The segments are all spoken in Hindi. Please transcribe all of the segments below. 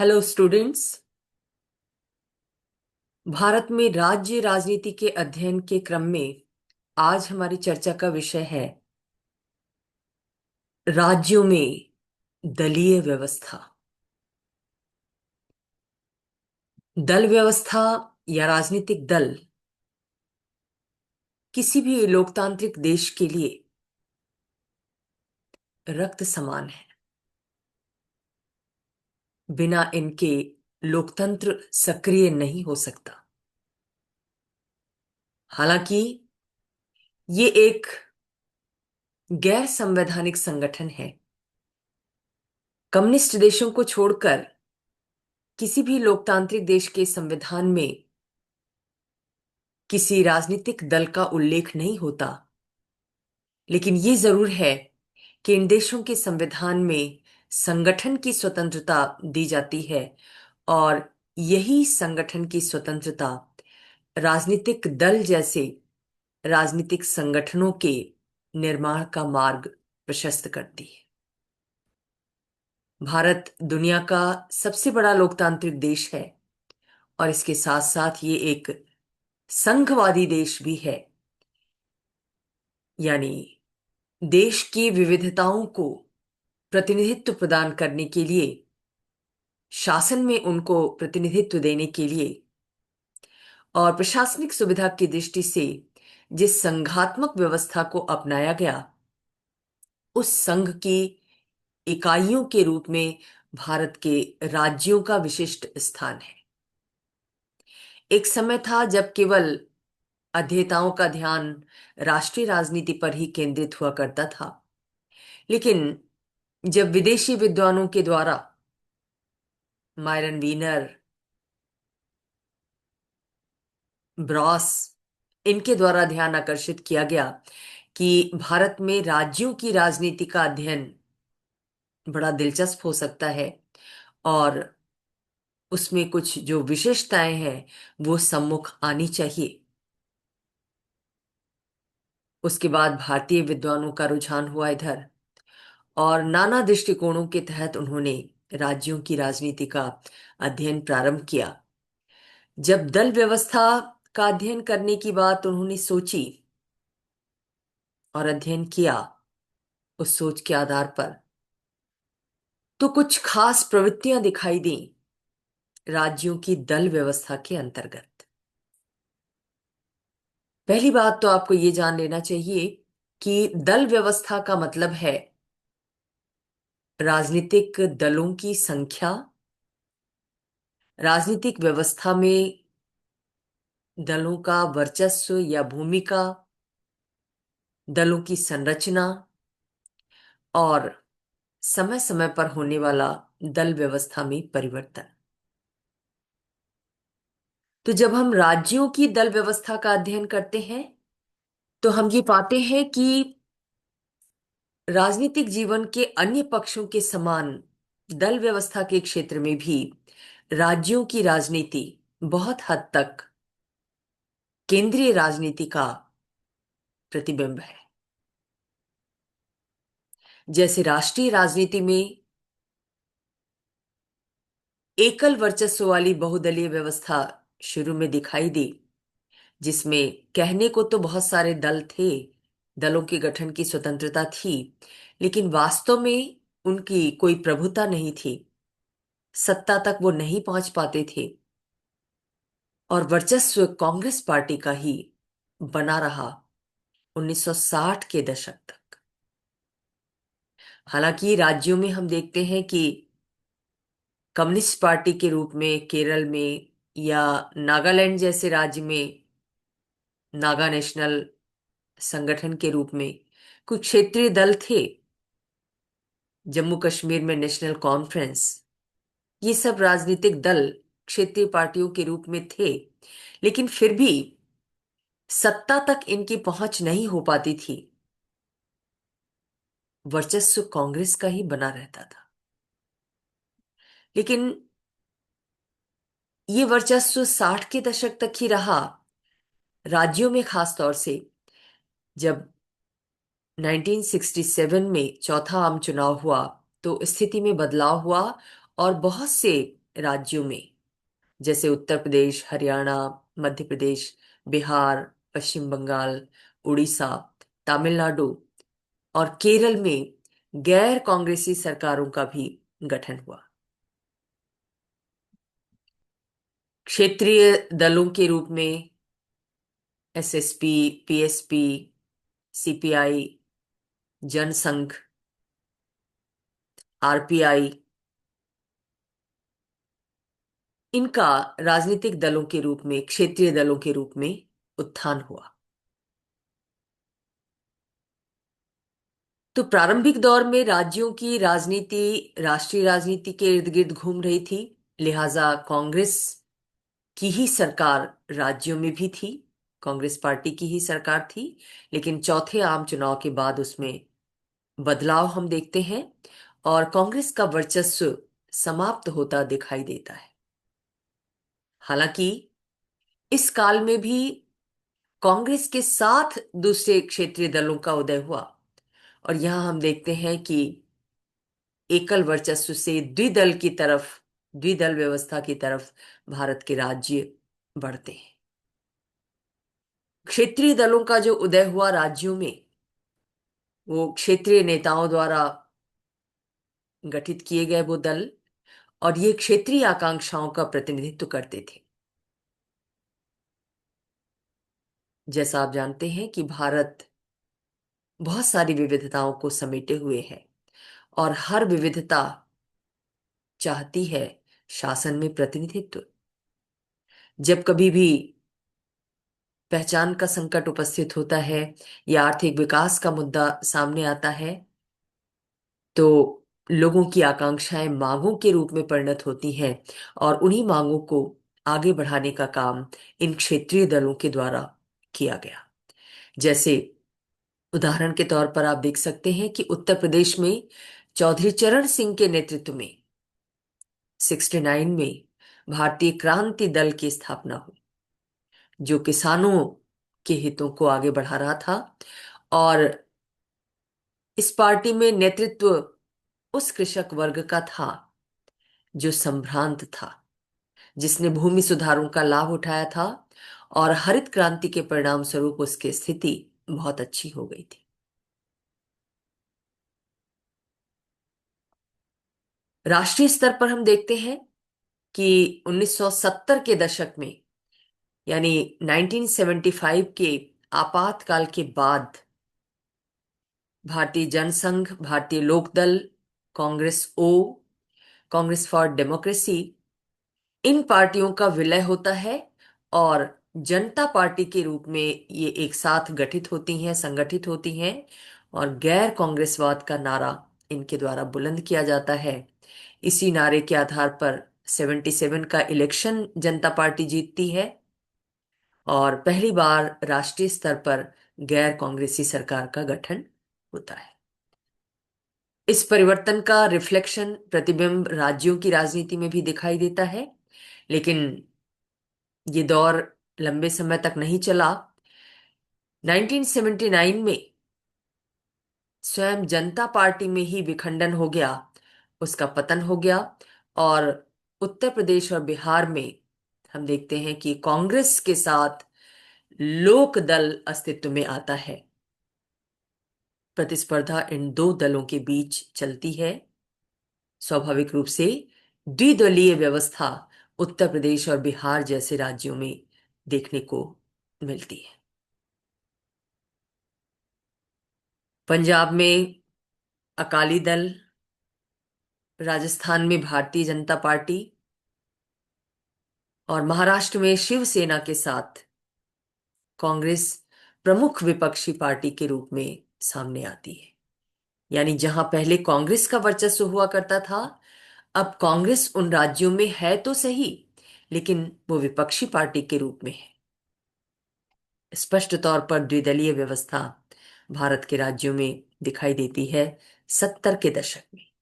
Hello students. भारत में राज्य राजनीति के अध्ययन के क्रम में आज हमारी चर्चा का विषय है राज्यों में दलीय व्यवस्था। दल व्यवस्था या राजनीतिक दल किसी भी लोकतांत्रिक देश के लिए रक्त समान है। बिना इनके लोकतंत्र सक्रिय नहीं हो सकता। हालांकि ये एक गैर संवैधानिक संगठन है। कम्युनिस्ट देशों को छोड़कर किसी भी लोकतांत्रिक देश के संविधान में किसी राजनीतिक दल का उल्लेख नहीं होता। लेकिन ये जरूर है कि इन देशों के संविधान में संगठन की स्वतंत्रता दी जाती है और यही संगठन की स्वतंत्रता राजनीतिक दल जैसे राजनीतिक संगठनों के निर्माण का मार्ग प्रशस्त करती है। भारत दुनिया का सबसे बड़ा लोकतांत्रिक देश है और इसके साथ साथ ये एक संघवादी देश भी है। यानी देश की विविधताओं को प्रतिनिधित्व प्रदान करने के लिए, शासन में उनको प्रतिनिधित्व देने के लिए और प्रशासनिक सुविधा की दृष्टि से जिस संघात्मक व्यवस्था को अपनाया गया, उस संघ की इकाइयों के रूप में भारत के राज्यों का विशिष्ट स्थान है। एक समय था जब केवल अध्येताओं का ध्यान राष्ट्रीय राजनीति पर ही केंद्रित हुआ करता था। लेकिन जब विदेशी विद्वानों के द्वारा मायरन वीनर, ब्रॉस, इनके द्वारा ध्यान आकर्षित किया गया कि भारत में राज्यों की राजनीति का अध्ययन बड़ा दिलचस्प हो सकता है और उसमें कुछ जो विशेषताएं हैं वो सम्मुख आनी चाहिए। उसके बाद भारतीय विद्वानों का रुझान हुआ इधर और नाना दृष्टिकोणों के तहत उन्होंने राज्यों की राजनीति का अध्ययन प्रारंभ किया। जब दल व्यवस्था का अध्ययन करने की बात उन्होंने सोची और अध्ययन किया, उस सोच के आधार पर तो कुछ खास प्रवृत्तियां दिखाई दी राज्यों की दल व्यवस्था के अंतर्गत। पहली बात तो आपको ये जान लेना चाहिए कि दल व्यवस्था का मतलब है राजनीतिक दलों की संख्या, राजनीतिक व्यवस्था में दलों का वर्चस्व या भूमिका, दलों की संरचना और समय समय पर होने वाला दल व्यवस्था में परिवर्तन। तो जब हम राज्यों की दल व्यवस्था का अध्ययन करते हैं तो हम ये पाते हैं कि राजनीतिक जीवन के अन्य पक्षों के समान दल व्यवस्था के क्षेत्र में भी राज्यों की राजनीति बहुत हद तक केंद्रीय राजनीति का प्रतिबिंब है। जैसे राष्ट्रीय राजनीति में एकल वर्चस्व वाली बहुदलीय व्यवस्था शुरू में दिखाई दी, जिसमें कहने को तो बहुत सारे दल थे, दलों के गठन की स्वतंत्रता थी, लेकिन वास्तव में उनकी कोई प्रभुता नहीं थी, सत्ता तक वो नहीं पहुंच पाते थे और वर्चस्व कांग्रेस पार्टी का ही बना रहा 1960 के दशक तक। हालांकि राज्यों में हम देखते हैं कि कम्युनिस्ट पार्टी के रूप में केरल में या नागालैंड जैसे राज्य में नागा नेशनल संगठन के रूप में कुछ क्षेत्रीय दल थे, जम्मू कश्मीर में नेशनल कॉन्फ्रेंस, ये सब राजनीतिक दल क्षेत्रीय पार्टियों के रूप में थे। लेकिन फिर भी सत्ता तक इनकी पहुंच नहीं हो पाती थी, वर्चस्व कांग्रेस का ही बना रहता था। लेकिन ये वर्चस्व 60 के दशक तक ही रहा। राज्यों में खास तौर से जब 1967 में चौथा आम चुनाव हुआ तो स्थिति में बदलाव हुआ और बहुत से राज्यों में, जैसे उत्तर प्रदेश, हरियाणा, मध्य प्रदेश, बिहार, पश्चिम बंगाल, उड़ीसा, तमिलनाडु और केरल में गैर कांग्रेसी सरकारों का भी गठन हुआ। क्षेत्रीय दलों के रूप में SSP, PSP, CPI, Jana Sangh, RPI, इनका राजनीतिक दलों के रूप में, क्षेत्रीय दलों के रूप में उत्थान हुआ। तो प्रारंभिक दौर में राज्यों की राजनीति राष्ट्रीय राजनीति के इर्द गिर्द घूम रही थी, लिहाजा कांग्रेस की ही सरकार राज्यों में भी थी, कांग्रेस पार्टी की ही सरकार थी। लेकिन चौथे आम चुनाव के बाद उसमें बदलाव हम देखते हैं और कांग्रेस का वर्चस्व समाप्त होता दिखाई देता है। हालांकि इस काल में भी कांग्रेस के साथ दूसरे क्षेत्रीय दलों का उदय हुआ और यहां हम देखते हैं कि एकल वर्चस्व से द्विदल व्यवस्था की तरफ भारत के राज्य बढ़ते हैं। क्षेत्रीय दलों का जो उदय हुआ राज्यों में, वो क्षेत्रीय नेताओं द्वारा गठित किए गए वो दल, और ये क्षेत्रीय आकांक्षाओं का प्रतिनिधित्व करते थे। जैसा आप जानते हैं कि भारत बहुत सारी विविधताओं को समेटे हुए है और हर विविधता चाहती है शासन में प्रतिनिधित्व। जब कभी भी पहचान का संकट उपस्थित होता है या आर्थिक विकास का मुद्दा सामने आता है, तो लोगों की आकांक्षाएं मांगों के रूप में परिणत होती हैं और उन्हीं मांगों को आगे बढ़ाने का काम इन क्षेत्रीय दलों के द्वारा किया गया। जैसे उदाहरण के तौर पर आप देख सकते हैं कि उत्तर प्रदेश में चौधरी चरण सिंह के नेतृत्व में 69 में भारतीय क्रांति दल की स्थापना हुई, जो किसानों के हितों को आगे बढ़ा रहा था। और इस पार्टी में नेतृत्व उस कृषक वर्ग का था जो संभ्रांत था, जिसने भूमि सुधारों का लाभ उठाया था और हरित क्रांति के परिणाम स्वरूप उसकी स्थिति बहुत अच्छी हो गई थी। राष्ट्रीय स्तर पर हम देखते हैं कि 1970 के दशक में, यानी 1975 के आपातकाल के बाद, भारतीय जनसंघ, भारतीय लोकदल, कांग्रेस ओ, कांग्रेस फॉर डेमोक्रेसी, इन पार्टियों का विलय होता है और जनता पार्टी के रूप में ये एक साथ गठित होती हैं, संगठित होती हैं, और गैर कांग्रेसवाद का नारा इनके द्वारा बुलंद किया जाता है। इसी नारे के आधार पर 77 का इलेक्शन जनता पार्टी जीतती है और पहली बार राष्ट्रीय स्तर पर गैर कांग्रेसी सरकार का गठन होता है। इस परिवर्तन का रिफ्लेक्शन, प्रतिबिंब राज्यों की राजनीति में भी दिखाई देता है। लेकिन ये दौर लंबे समय तक नहीं चला। 1979 में स्वयं जनता पार्टी में ही विखंडन हो गया, उसका पतन हो गया और उत्तर प्रदेश और बिहार में हम देखते हैं कि कांग्रेस के साथ लोक दल अस्तित्व में आता है। प्रतिस्पर्धा इन दो दलों के बीच चलती है। स्वाभाविक रूप से द्विदलीय व्यवस्था उत्तर प्रदेश और बिहार जैसे राज्यों में देखने को मिलती है। पंजाब में अकाली दल, राजस्थान में भारतीय जनता पार्टी और महाराष्ट्र में शिवसेना के साथ कांग्रेस प्रमुख विपक्षी पार्टी के रूप में सामने आती है। यानी जहां पहले कांग्रेस का वर्चस्व हुआ करता था, अब कांग्रेस उन राज्यों में है तो सही, लेकिन वो विपक्षी पार्टी के रूप में है। स्पष्ट तौर पर द्विदलीय व्यवस्था भारत के राज्यों में दिखाई देती है 70 के दशक में।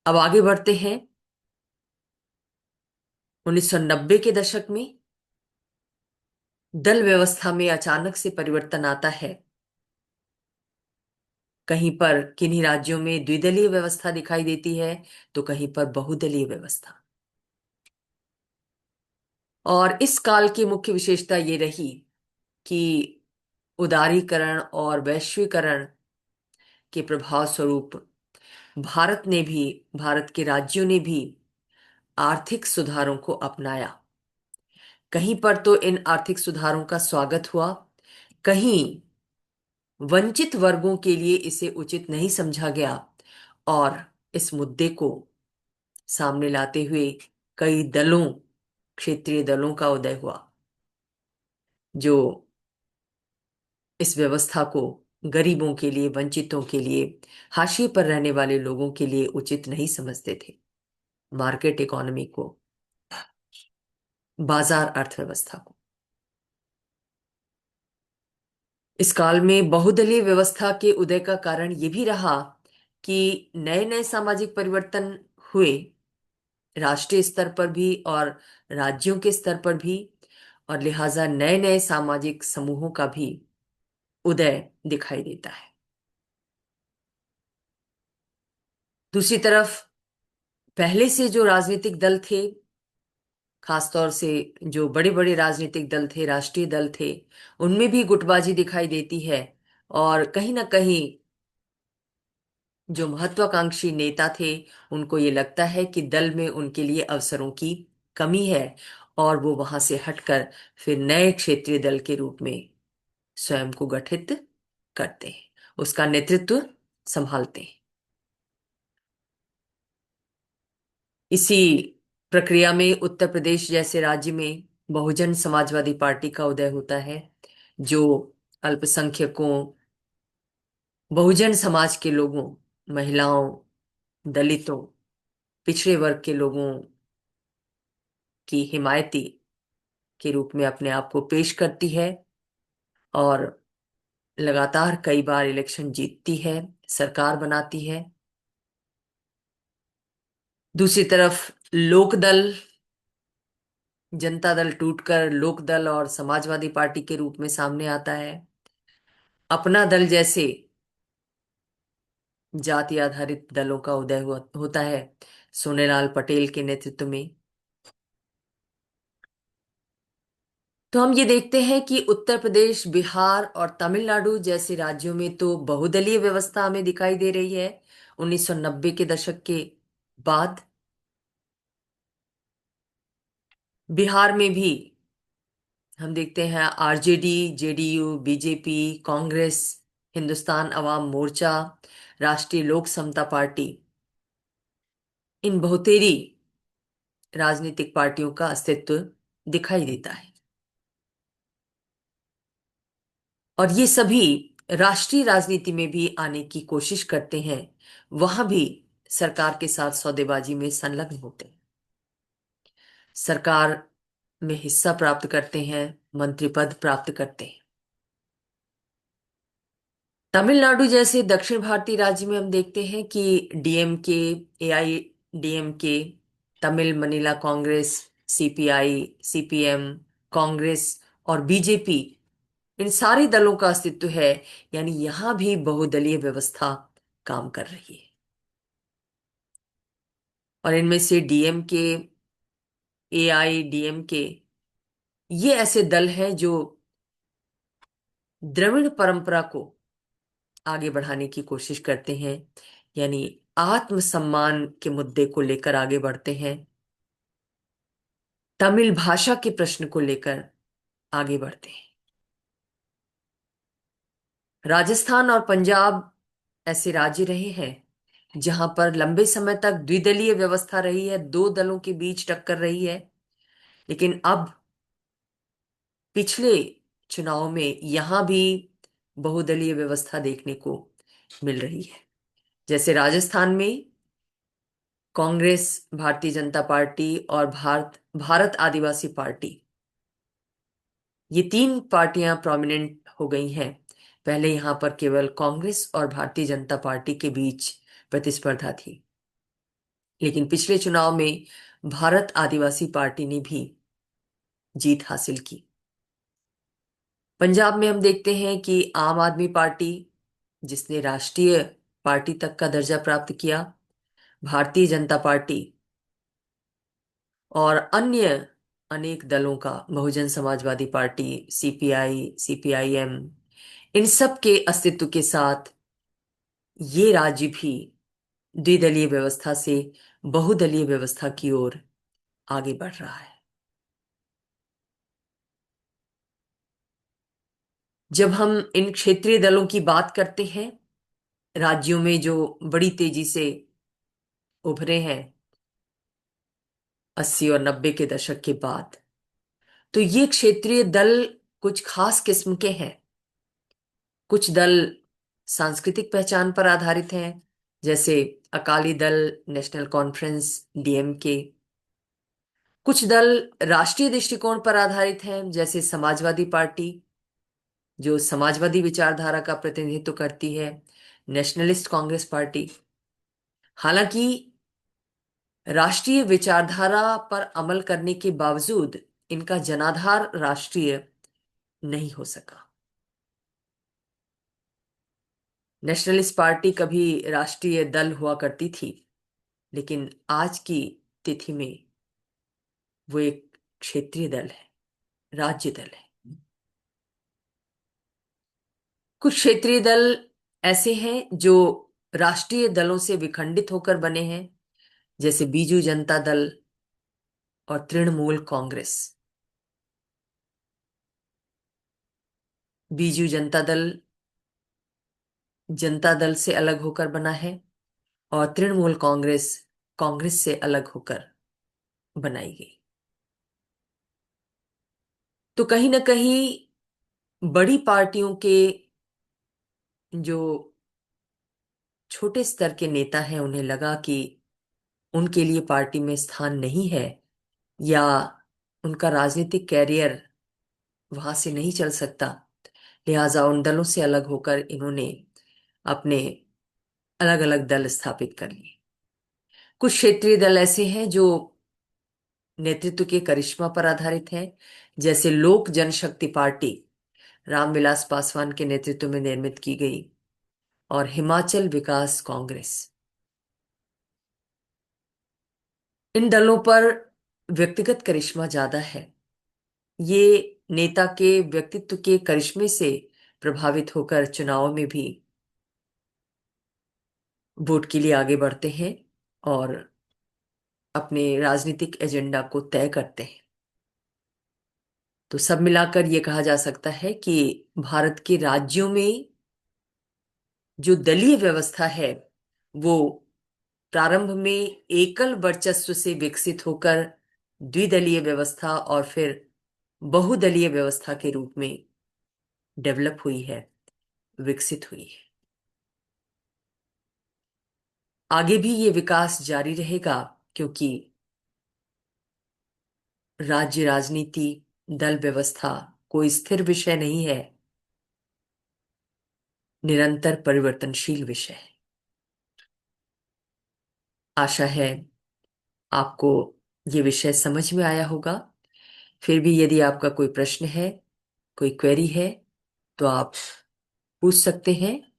अब आगे बढ़ते हैं 1990 के दशक में। दल व्यवस्था में अचानक से परिवर्तन आता है। कहीं पर किन्हीं राज्यों में द्विदलीय व्यवस्था दिखाई देती है, तो कहीं पर बहुदलीय व्यवस्था। और इस काल की मुख्य विशेषता ये रही कि उदारीकरण और वैश्वीकरण के प्रभाव स्वरूप भारत ने भी, भारत के राज्यों ने भी आर्थिक सुधारों को अपनाया। कहीं पर तो इन आर्थिक सुधारों का स्वागत हुआ, कहीं वंचित वर्गों के लिए इसे उचित नहीं समझा गया, और इस मुद्दे को सामने लाते हुए कई दलों, क्षेत्रीय दलों का उदय हुआ, जो इस व्यवस्था को गरीबों के लिए, वंचितों के लिए, हाशिए पर रहने वाले लोगों के लिए उचित नहीं समझते थे। मार्केट इकोनॉमी को, बाजार अर्थव्यवस्था को। इस काल में बहुदलीय व्यवस्था के उदय का कारण ये भी रहा कि नए नए सामाजिक परिवर्तन हुए, राष्ट्रीय स्तर पर भी और राज्यों के स्तर पर भी, और लिहाजा नए नए सामाजिक समूहों का भी उदय दिखाई देता है। दूसरी तरफ पहले से जो राजनीतिक दल थे, खासतौर से जो बड़े बड़े राजनीतिक दल थे, राष्ट्रीय दल थे, उनमें भी गुटबाजी दिखाई देती है। और कहीं ना कहीं जो महत्वाकांक्षी नेता थे, उनको ये लगता है कि दल में उनके लिए अवसरों की कमी है, और वो वहां से हटकर फिर नए क्षेत्रीय दल के रूप में स्वयं को गठित करते हैं, उसका नेतृत्व संभालते हैं। इसी प्रक्रिया में उत्तर प्रदेश जैसे राज्य में बहुजन समाजवादी पार्टी का उदय होता है, जो अल्पसंख्यकों, बहुजन समाज के लोगों, महिलाओं, दलितों, पिछड़े वर्ग के लोगों की हिमायती के रूप में अपने आप को पेश करती है, और लगातार कई बार इलेक्शन जीतती है, सरकार बनाती है। दूसरी तरफ लोकदल, जनता दल टूटकर लोकदल और समाजवादी पार्टी के रूप में सामने आता है। अपना दल जैसे जाति आधारित दलों का उदय होता है सोनेलाल पटेल के नेतृत्व में। तो हम ये देखते हैं कि उत्तर प्रदेश, बिहार और तमिलनाडु जैसे राज्यों में तो बहुदलीय व्यवस्था हमें दिखाई दे रही है 1990 के दशक के बाद। बिहार में भी हम देखते हैं RJD, JDU, BJP, Congress, Hindustan Awam Morcha, राष्ट्रीय लोक समता पार्टी, इन बहुतेरी राजनीतिक पार्टियों का अस्तित्व दिखाई देता है। और ये सभी राष्ट्रीय राजनीति में भी आने की कोशिश करते हैं, वहां भी सरकार के साथ सौदेबाजी में संलग्न होते हैं, सरकार में हिस्सा प्राप्त करते हैं, मंत्री पद प्राप्त करते हैं। तमिलनाडु जैसे दक्षिण भारतीय राज्य में हम देखते हैं कि DMK, AIADMK, Tamil Manila Congress, CPI, CPM, Congress और बीजेपी, इन सारे दलों का अस्तित्व है। यानी यहां भी बहुदलीय व्यवस्था काम कर रही है। और इनमें से डीएमके, एआईडीएमके, ये ऐसे दल हैं जो द्रविड़ परंपरा को आगे बढ़ाने की कोशिश करते हैं, यानी आत्मसम्मान के मुद्दे को लेकर आगे बढ़ते हैं, तमिल भाषा के प्रश्न को लेकर आगे बढ़ते हैं। राजस्थान और पंजाब ऐसे राज्य रहे हैं जहां पर लंबे समय तक द्विदलीय व्यवस्था रही है, दो दलों के बीच टक्कर रही है। लेकिन अब पिछले चुनाव में यहां भी बहुदलीय व्यवस्था देखने को मिल रही है। जैसे राजस्थान में कांग्रेस, भारतीय जनता पार्टी और भारत आदिवासी पार्टी, ये तीन पार्टियां प्रोमिनेंट हो गई हैं। पहले यहां पर केवल कांग्रेस और भारतीय जनता पार्टी के बीच प्रतिस्पर्धा थी, लेकिन पिछले चुनाव में भारत आदिवासी पार्टी ने भी जीत हासिल की। पंजाब में हम देखते हैं कि आम आदमी पार्टी जिसने राष्ट्रीय पार्टी तक का दर्जा प्राप्त किया, भारतीय जनता पार्टी और अन्य अनेक दलों का, Bahujan Samajwadi party, CPI, CPIM, इन सब के अस्तित्व के साथ ये राज्य भी द्विदलीय व्यवस्था से बहुदलीय व्यवस्था की ओर आगे बढ़ रहा है। जब हम इन क्षेत्रीय दलों की बात करते हैं, राज्यों में जो बड़ी तेजी से उभरे हैं 80 और 90 के दशक के बाद, तो ये क्षेत्रीय दल कुछ खास किस्म के हैं। कुछ दल सांस्कृतिक पहचान पर आधारित हैं, जैसे Akali Dal, national conference, DMK. कुछ दल राष्ट्रीय दृष्टिकोण पर आधारित हैं, जैसे समाजवादी पार्टी, जो समाजवादी विचारधारा का प्रतिनिधित्व करती है, नेशनलिस्ट कांग्रेस पार्टी। हालांकि राष्ट्रीय विचारधारा पर अमल करने के बावजूद इनका जनाधार राष्ट्रीय नहीं हो सका। नेशनलिस्ट पार्टी कभी राष्ट्रीय दल हुआ करती थी, लेकिन आज की तिथि में वो एक क्षेत्रीय दल है, राज्य दल है। कुछ क्षेत्रीय दल ऐसे हैं जो राष्ट्रीय दलों से विखंडित होकर बने हैं, जैसे बीजू जनता दल और तृणमूल कांग्रेस। बीजू जनता दल से अलग होकर बना है, और तृणमूल कांग्रेस कांग्रेस से अलग होकर बनाई गई। तो कहीं ना कहीं बड़ी पार्टियों के जो छोटे स्तर के नेता हैं, उन्हें लगा कि उनके लिए पार्टी में स्थान नहीं है, या उनका राजनीतिक कैरियर वहां से नहीं चल सकता। लिहाजा उन दलों से अलग होकर इन्होंने अपने अलग अलग दल स्थापित कर लिए। कुछ क्षेत्रीय दल ऐसे हैं जो नेतृत्व के करिश्मा पर आधारित हैं, जैसे लोक जनशक्ति पार्टी, रामविलास पासवान के नेतृत्व में निर्मित की गई, और हिमाचल विकास कांग्रेस। इन दलों पर व्यक्तिगत करिश्मा ज्यादा है। ये नेता के व्यक्तित्व के करिश्मे से प्रभावित होकर चुनाव में भी वोट के लिए आगे बढ़ते हैं और अपने राजनीतिक एजेंडा को तय करते हैं। तो सब मिलाकर ये कहा जा सकता है कि भारत के राज्यों में जो दलीय व्यवस्था है, वो प्रारंभ में एकल वर्चस्व से विकसित होकर द्विदलीय व्यवस्था और फिर बहुदलीय व्यवस्था के रूप में डेवलप हुई है, विकसित हुई है। आगे भी ये विकास जारी रहेगा, क्योंकि राज्य राजनीति, दल व्यवस्था कोई स्थिर विषय नहीं है, निरंतर परिवर्तनशील विषय है। आशा है आपको ये विषय समझ में आया होगा। फिर भी यदि आपका कोई प्रश्न है, कोई क्वेरी है, तो आप पूछ सकते हैं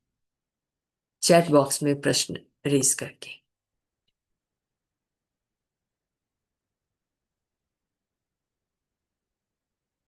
चैट बॉक्स में प्रश्न रेज करके।